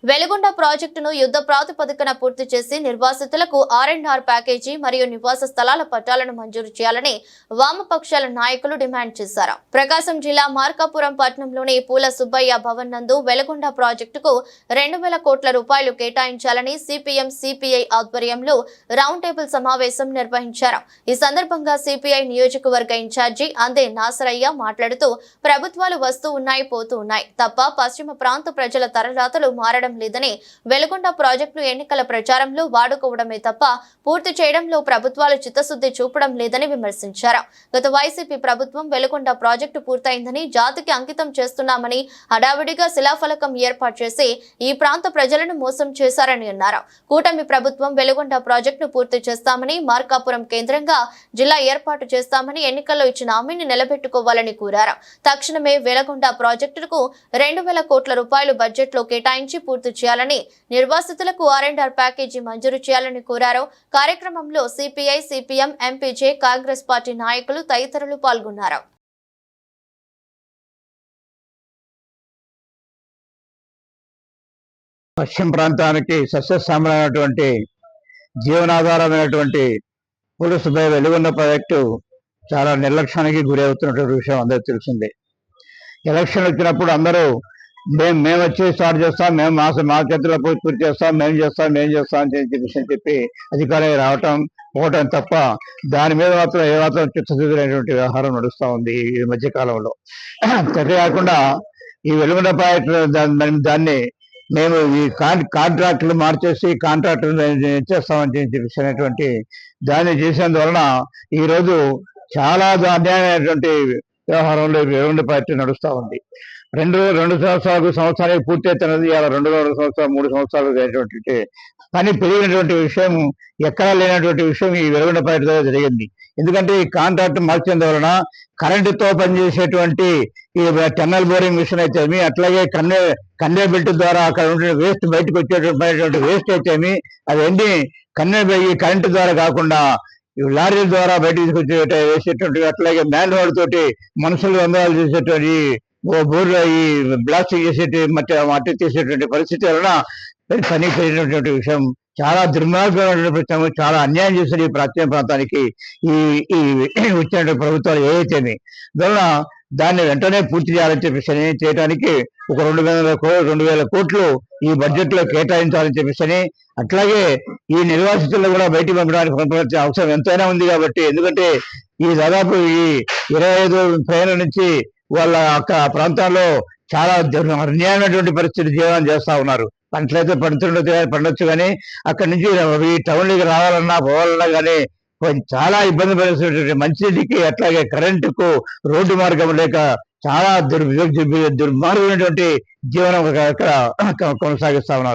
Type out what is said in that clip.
వెలుగొండ ప్రాజెక్టును యుద్ధ ప్రాతిపదికన పూర్తి చేసి నిర్వాసితులకు ఆర్&ఆర్ ప్యాకేజీ మరియు నివాస స్థలాల పట్టాలను మంజూరు చేయాలని వామపక్షాల నాయకులు డిమాండ్ చేశారు. ప్రకాశం జిల్లా మార్కాపురం పట్టణంలోని పూల సుబ్బయ్య భవన్ నందు వెలుగొండ ప్రాజెక్టుకు 2,000 కోట్ల రూపాయలు కేటాయించాలని సిపిఎం సిపిఐ ఆధ్వర్యంలో రౌండ్ టేబుల్ సమావేశం నిర్వహించారు. ఈ సందర్భంగా సిపిఐ నియోజకవర్గ ఇన్ఛార్జి అందే నాసరయ్య మాట్లాడుతూ ప్రభుత్వాలు వస్తూ ఉన్నాయి పోతూ ఉన్నాయి తప్ప పశ్చిమ ప్రాంత ప్రజల తరలాతలు మారడం లేదని, వెలుగొండ ప్రాజెక్టును ఎన్నికల ప్రచారంలో వాడుకోవడమే తప్ప పూర్తి చేయడంలో ప్రభుత్వాలు చిత్తశుద్ధి చూపడం లేదని విమర్శించారు. గత వైసీపీ ప్రభుత్వం వెలుగొండ ప్రాజెక్టు పూర్తయిందని జాతికి అంకితం చేస్తున్నామని హడావిడిగా శిలాఫలకం ఏర్పాటు చేసి ఈ ప్రాంత ప్రజలను మోసం చేశారని అన్నారు. కూటమి ప్రభుత్వం వెలుగొండ ప్రాజెక్టును పూర్తి చేస్తామని, మార్కాపురం కేంద్రంగా జిల్లా ఏర్పాటు చేస్తామని ఎన్నికల్లో ఇచ్చిన హామీని నిలబెట్టుకోవాలని కోరారు. తక్షణమే వెలుగొండ ప్రాజెక్టుకు 2,000 కోట్ల రూపాయలు బడ్జెట్ లో కేటాయించి పూర్తి చేయాలని, నిర్వాసితులకు ఆర్&ఆర్ ప్యాకేజీ మంజూరు చేయాలని కోరారు. కార్యక్రమంలో CPI, CPM, MPJ, Congress party నాయకులు తదితరులు పాల్గొన్నారు. పశ్చిమ ప్రాంతానికి సస్యశ్యామలమైనటువంటి జీవనాధారమైనటువంటి పూల సుబ్బయ్య వెలుగొండ ప్రాజెక్టు చాలా నిర్లక్ష్యానికి గురి అవుతున్నటువంటి విషయం అందరికీ తెలిసిందే. ఎలక్షన్ వచ్చినప్పుడు అందరూ మేము వచ్చి స్టార్ట్ చేస్తాం, మేము మా చేతుల్లో పూర్తి చేస్తాం, మేము చేస్తాం అని చెప్పి అధికారం రావటం పోవటం తప్ప దాని మీద మాత్రం ఏమాత్రం చిత్తశుద్ధులైనటువంటి వ్యవహారం నడుస్తూ ఉంది ఈ మధ్య కాలంలో. అంతేకాకుండా ఈ వెలుగొండ ప్రాజెక్టు దాన్ని మేము ఈ కాంట్రాక్టులు మార్చేసి కాంట్రాక్టులు ఇచ్చేస్తామని చెప్పేసినటువంటి దాన్ని చేసేందువలన ఈరోజు చాలా అన్యాయమైనటువంటి వ్యవహారంలో వెలుగొండ ప్రాజెక్టు నడుస్తూ ఉంది. రెండు సంవత్సరాలకు పూర్తి అవుతున్నది. 2 సంవత్సరాలు 3 సంవత్సరాలు అయినటువంటి పని పెరిగినటువంటి విషయం ఎక్కడా లేనటువంటి విషయం ఈ వెలుగొండ ప్రాజెక్టు జరిగింది. ఎందుకంటే ఈ కాంట్రాక్ట్ మార్చేందు వలన కరెంటుతో పనిచేసేటువంటి ఈ టన్నల్ బోరింగ్ మిషన్ అయితేమి, అట్లాగే కన్వే బెల్ట్ ద్వారా అక్కడ ఉండే వేస్ట్ బయటకు వచ్చేటువంటి వేస్ట్ అయితేమి అవన్నీ కరెంటు ద్వారా కాకుండా లారీల ద్వారా బయటకు వేసేటువంటి, అట్లాగే మ్యాన్ హోల్డ్ తోటి మనుషులు వందనాలు చేసేటువంటి బోర్లు ఈ బ్లాస్టింగ్ చేసేటి మట్టి తీసేటువంటి పరిస్థితి వలన పని పెరిగినటువంటి విషయం చాలా దుర్మార్గమైనటువంటి, చాలా అన్యాయం చేశారు ఈ ప్రాచీన ప్రాంతానికి ఈ వచ్చినటువంటి ప్రభుత్వాలు ఏదైతేమి. అందువలన దాన్ని వెంటనే పూర్తి చేయాలని చెప్పేసి చేయడానికి ఒక 2,000 కోట్లు ఈ బడ్జెట్ లో కేటాయించాలని చెప్పేసి, అట్లాగే ఈ నిర్వాసితులను కూడా బయటికి పంపడానికి అవసరం ఎంతైనా ఉంది కాబట్టి, ఎందుకంటే ఈ దాదాపు ఈ 25 ప్రయాణం నుంచి వాళ్ళ ప్రాంతాల్లో చాలా అన్యాయమైనటువంటి పరిస్థితి జీవనం చేస్తా ఉన్నారు. పంటలైతే పండొచ్చు కానీ అక్కడి నుంచి ఈ టౌన్లోకి రావాలన్నా పోవాలన్నా కానీ చాలా ఇబ్బంది పడేటువంటి మంచినీటికి, అట్లాగే కరెంటుకు రోడ్డు మార్గం లేక చాలా దుర్మార్గమైనటువంటి జీవనం అక్కడ కొనసాగిస్తా ఉన్నారు.